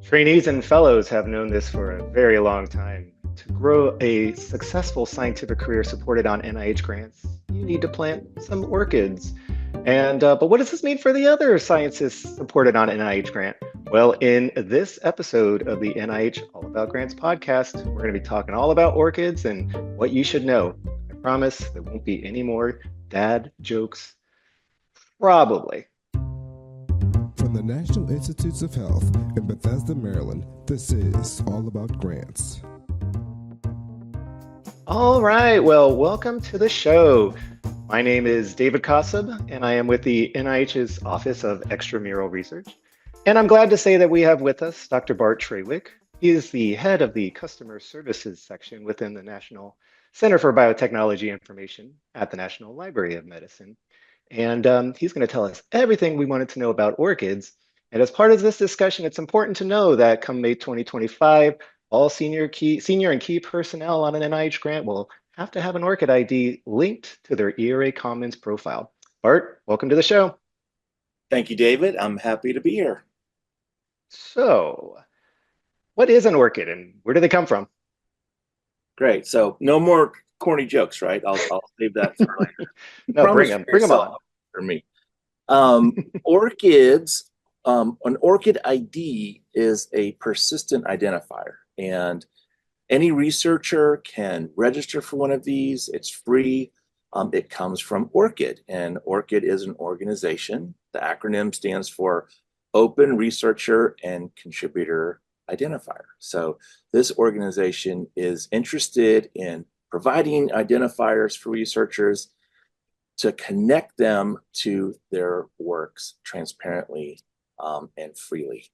Trainees and fellows have known this for a very long time. To grow a successful scientific career supported on NIH grants, you need to plant some orchids. But what does this mean for the other scientists supported on NIH grant? Well, in this episode of the NIH All About Grants podcast, we're going to be talking all about orchids and what you should know. I promise there won't be any more dad jokes. Probably. From the National Institutes of Health in Bethesda, Maryland, this is All About Grants. All right, well, welcome to the show. My name is David Kossab, and I am with the NIH's Office of Extramural Research. And I'm glad to say that we have with us Dr. Bart Trawick. He is the head of the Customer Services section within the National Center for Biotechnology Information at the National Library of Medicine. And he's going to tell us everything we wanted to know about orchids. And as part of this discussion, it's important to know that come May 2025, all senior and key personnel on an NIH grant will have to have an ORCID ID linked to their ERA Commons profile. Bart, welcome to the show. Thank you, David. I'm happy to be here. So, what is an orchid and where do they come from? Great. So, no more corny jokes, right? I'll save that for later. No, bring them on. For me. Orchids, an ORCID ID is a persistent identifier, and any researcher can register for one of these. It's free. It comes from ORCID, and ORCID is an organization. The acronym stands for Open Researcher and Contributor Identifier. So this organization is interested in providing identifiers for researchers to connect them to their works transparently and freely.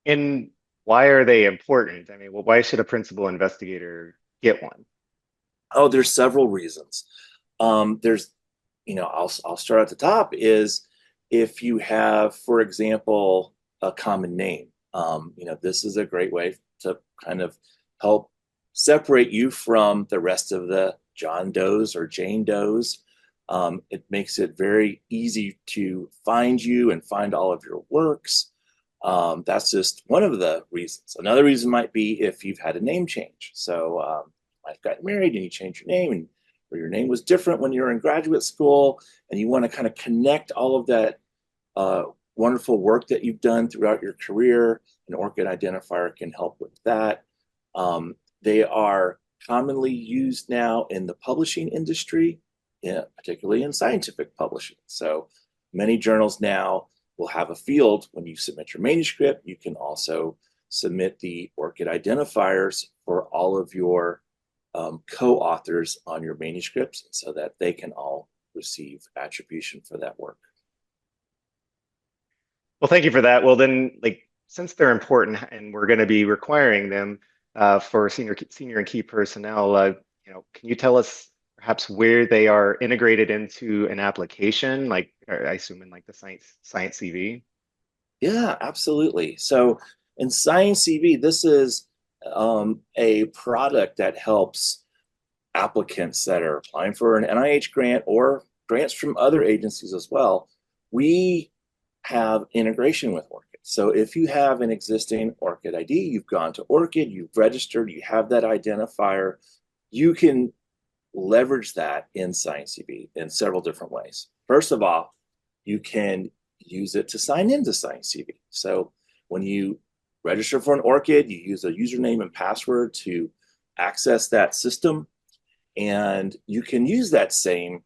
And why are they important? I mean, well, why should a principal investigator get one? Oh, there's several reasons. I'll start at the top is if you have, for example, a common name. This is a great way to kind of help separate you from the rest of the John Does or Jane Does. It makes it very easy to find you and find all of your works. That's just one of the reasons. Another reason might be if you've had a name change. So I've got married and you changed your name, or your name was different when you were in graduate school, and you want to kind of connect all of that wonderful work that you've done throughout your career. An ORCID identifier can help with that. They are commonly used now in the publishing industry, particularly in scientific publishing. So many journals now will have a field when you submit your manuscript. You can also submit the ORCID identifiers for all of your co-authors on your manuscripts so that they can all receive attribution for that work. Well, thank you for that. Well, then, since they're important and we're going to be requiring them for senior and key personnel, can you tell us perhaps where they are integrated into an application, I assume in the science CV? Yeah, absolutely. So in Science CV, this is a product that helps applicants that are applying for an NIH grant or grants from other agencies as well. We have integration with ORCID. So if you have an existing ORCID ID, you've gone to ORCID, you've registered, you have that identifier, you can leverage that in Science CV in several different ways. First of all, you can use it to sign into Science CV. So when you register for an ORCID, you use a username and password to access that system, and you can use that same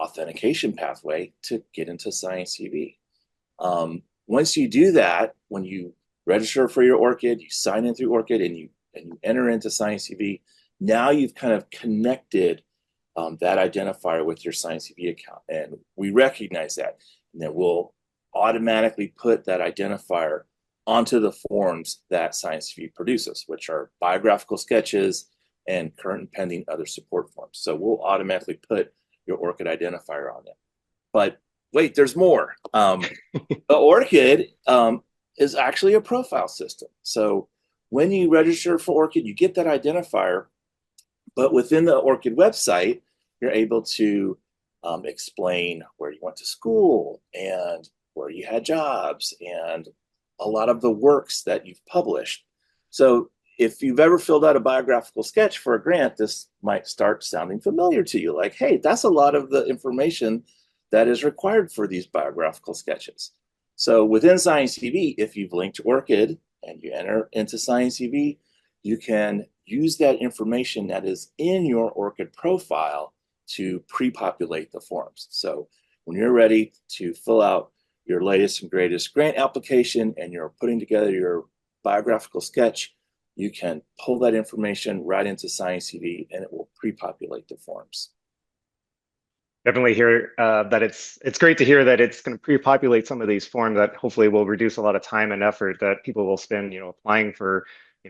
authentication pathway to get into Science CV. Once you do that, when you register for your ORCID, you sign in through ORCID and you enter into Science CV, now you've kind of connected that identifier with your Science CV account. And we recognize that. And then we'll automatically put that identifier onto the forms that Science CV produces, which are biographical sketches and current and pending other support forms. So we'll automatically put your ORCID identifier on it. But wait, there's more. The ORCID is actually a profile system. So when you register for ORCID, you get that identifier, but within the ORCID website, you're able to explain where you went to school and where you had jobs and a lot of the works that you've published. So if you've ever filled out a biographical sketch for a grant, this might start sounding familiar to you. Like, hey, that's a lot of the information that is required for these biographical sketches. So within Science TV, if you've linked ORCID and you enter into Science TV, you can use that information that is in your ORCID profile to pre-populate the forms. So when you're ready to fill out your latest and greatest grant application and you're putting together your biographical sketch, you can pull that information right into Science TV and it will pre-populate the forms. Definitely hear that it's great to hear that it's going to pre-populate some of these forms that hopefully will reduce a lot of time and effort that people will spend, applying for,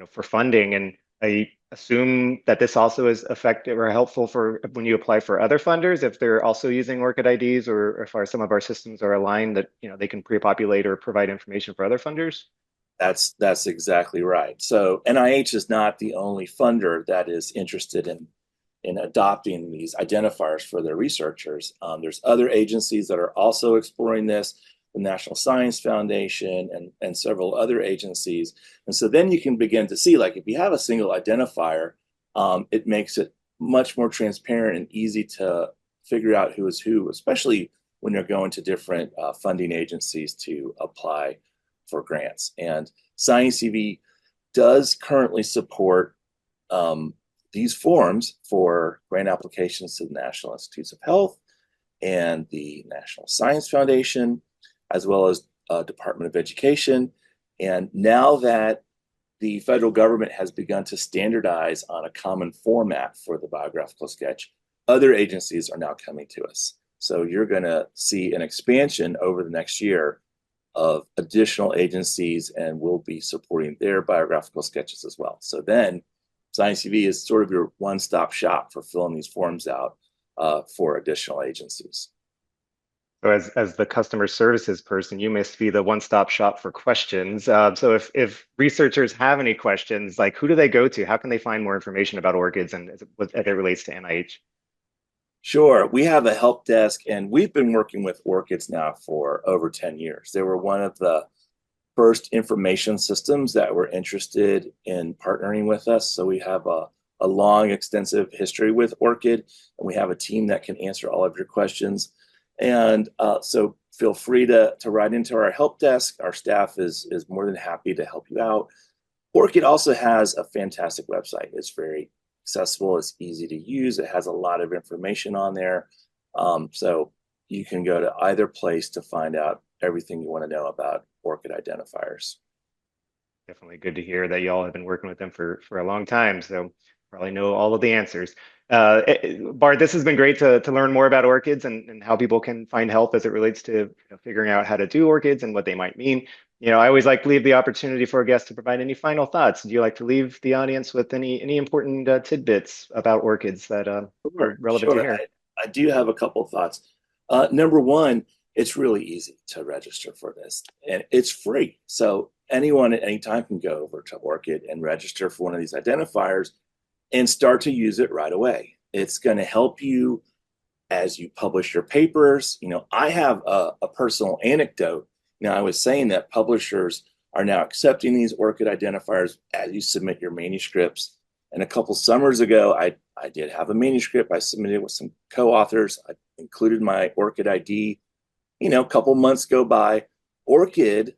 for funding. And I assume that this also is effective or helpful for when you apply for other funders, if they're also using ORCID IDs, or if some of our systems are aligned that, they can pre-populate or provide information for other funders. That's exactly right. So NIH is not the only funder that is interested in adopting these identifiers for their researchers. There's other agencies that are also exploring this, the National Science Foundation and several other agencies. And so then you can begin to see, like, if you have a single identifier, it makes it much more transparent and easy to figure out who is who, especially when you're going to different funding agencies to apply for grants. And Science TV does currently support these forms for grant applications to the National Institutes of Health and the National Science Foundation, as well as Department of Education. And now that the federal government has begun to standardize on a common format for the biographical sketch, other agencies are now coming to us. So you're going to see an expansion over the next year of additional agencies, and we'll be supporting their biographical sketches as well. So then Science TV is sort of your one-stop shop for filling these forms out for additional agencies. So as the customer services person, you must be the one-stop shop for questions. So if researchers have any questions, like, who do they go to? How can they find more information about ORCIDs and as it relates to NIH? Sure. We have a help desk, and we've been working with ORCIDs now for over 10 years. They were one of the first information systems that were interested in partnering with us. So we have a long, extensive history with ORCID, and we have a team that can answer all of your questions. And so feel free to write into our help desk. Our staff is more than happy to help you out. ORCID also has a fantastic website. It's very accessible. It's easy to use. It has a lot of information on there. So you can go to either place to find out everything you want to know about ORCID identifiers. Definitely good to hear that y'all have been working with them for a long time. So probably know all of the answers. Bart, this has been great to learn more about ORCIDs and how people can find help as it relates to figuring out how to do ORCIDs and what they might mean. I always like to leave the opportunity for a guest to provide any final thoughts. Do you like to leave the audience with any important tidbits about ORCIDs that are relevant to hear? I do have a couple of thoughts. Number one, it's really easy to register for this, and it's free. So anyone at any time can go over to ORCID and register for one of these identifiers and start to use it right away. It's going to help you as you publish your papers. I have a personal anecdote. I was saying that publishers are now accepting these ORCID identifiers as you submit your manuscripts. And a couple summers ago, I did have a manuscript. I submitted with some co-authors. I included my ORCID ID. A couple months go by, ORCID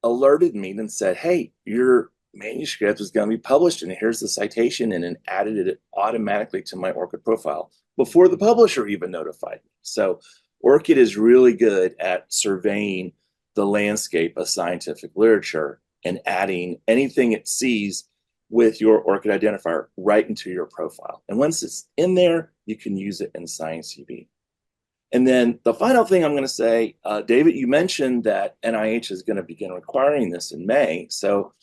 alerted me and said, hey, your manuscript is going to be published, and here's the citation, and then added it automatically to my ORCID profile before the publisher even notified me. So ORCID is really good at surveying the landscape of scientific literature and adding anything it sees with your ORCID identifier right into your profile. And once it's in there, you can use it in Science TV. And then the final thing I'm going to say, David, you mentioned that NIH is going to begin requiring this in May. So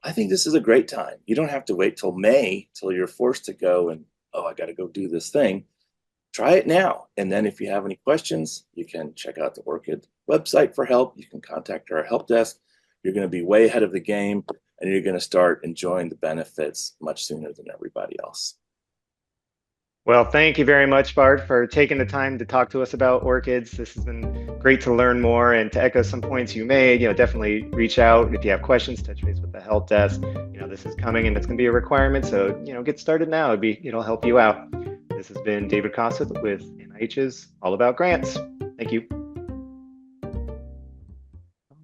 I think this is a great time. You don't have to wait till May till you're forced to go and, I got to go do this thing. Try it now. And then if you have any questions, you can check out the ORCID website for help. You can contact our help desk. You're going to be way ahead of the game, and you're going to start enjoying the benefits much sooner than everybody else. Well, thank you very much, Bart, for taking the time to talk to us about orchids. This has been great to learn more, and to echo some points you made, definitely reach out if you have questions, touch base with the help desk. This is coming and it's going to be a requirement. So, get started now. It'll help you out. This has been David Cossett with NIH's All About Grants. Thank you.